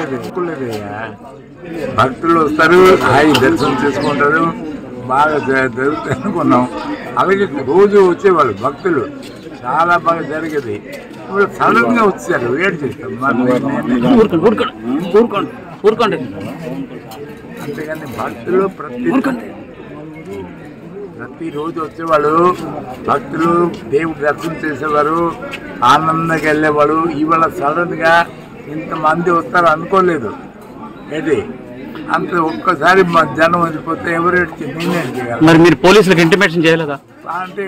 అనుకోలేదయ్యా. భక్తులు వస్తారు, హాయి దర్శనం చేసుకుంటారు, బాగా జరుగుతాయి అనుకున్నాం. అలాగే రోజు వచ్చేవాళ్ళు భక్తులు, చాలా బాగా జరిగేది. ఇప్పుడు సడన్ గా వచ్చారు, వెయిట్ చేస్తాం. అంతేగాని భక్తులు ప్రతిరోజు వచ్చేవాళ్ళు, భక్తులు దేవుడు దర్శనం చేసేవారు, ఆనందంగా వెళ్ళేవాడు. ఇవాళ సడన్ గా ఇంతమంది వస్తారు అనుకోలేదు. ఏంటి అంత ఒక్కసారి జనం వెళ్ళిపోతే ఎవరు నేనే మరి మీరు పోలీసులకు ఇంటిమేషన్ చేయలేదా? అంటే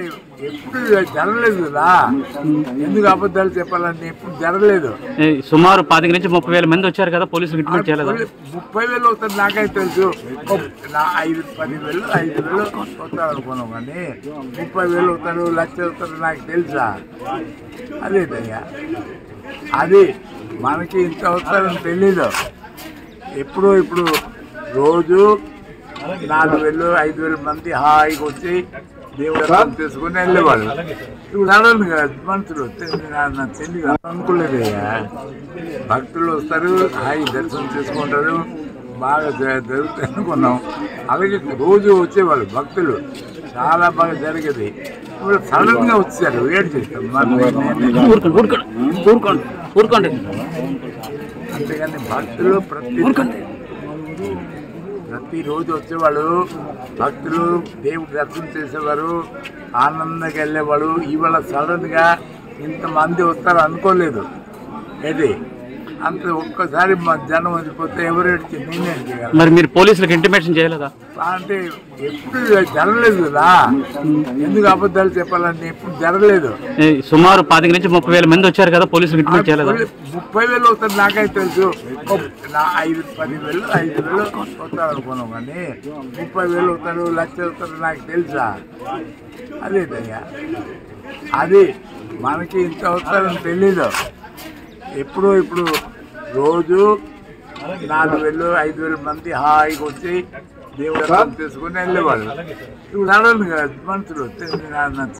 ఎప్పుడు జరగలేదు కదా, ఎందుకు అబద్ధాలు చెప్పాలంటే ఎప్పుడు జరగలేదు. సుమారు 25 నుంచి 30,000 మంది వచ్చారు కదా, పోలీసులకు ఇంటిమేట్ చేయలేదా? 30,000 వస్తారు నాకైతే తెలుసు. 10,000 వస్తారు అనుకున్నాం, కానీ 30,000 వస్తారు, 1,00,000 వస్తారు నాకు తెలుసా? అదేదయ్యా, అది మనకి ఇంత వస్తారని తెలీదు. ఎప్పుడో ఇప్పుడు రోజు 4,000 5,000 మంది హాయిగా వచ్చి దేవుడు తీసుకుని వెళ్ళేవాళ్ళు. ఇప్పుడు సడన్ గా మనుషులు తెలియదు అనుకోలేదయ్యా. భక్తులు వస్తారు, హాయి దర్శనం చేసుకుంటారు, బాగా జరుగుతాయి అనుకున్నాం. అలాగే రోజు వచ్చేవాళ్ళు భక్తులు, చాలా బాగా జరిగేది. ఇప్పుడు సడన్ గా వచ్చారు, వెయిట్ చేస్తాం. అంతేగాని భక్తులు ప్రతిరోజు వచ్చేవాళ్ళు, భక్తులు దేవుడు దర్శనం చేసేవారు, ఆనందంగా వెళ్ళేవాడు. ఇవాళ సడన్ గా ఇంతమంది వస్తారు అనుకోలేదు. ఏంటి అంత ఒక్కసారి జనం వెళ్ళిపోతే ఎవరు నేనే. మరి మీరు పోలీసులకు ఇంటిమేషన్ చేయలేదా? అంటే ఎప్పుడు జరగలేదు కదా, ఎందుకు అబద్ధాలు చెప్పాలంటే ఎప్పుడు జరగలేదు. సుమారు 25 నుంచి 30,000 మంది వచ్చారు కదా, పోలీసులకు ఇంటిమేట్ చేయలేదా? 30,000 వస్తారు నాకైతే తెలుసు. 10,000 వస్తారు అనుకున్నాం, కానీ 30,000 వస్తారు, 1,00,000 వస్తారు నాకు తెలుసా? అదేదయ్యా, అది మనకి ఇంత వస్తారని తెలీదు. ఎప్పుడో ఇప్పుడు రోజు 4,000 5,000 మంది హాయిగా వచ్చి దేవుడు తీసుకుని వెళ్ళేవాళ్ళు. ఇప్పుడు సడన్ గా మనుషులు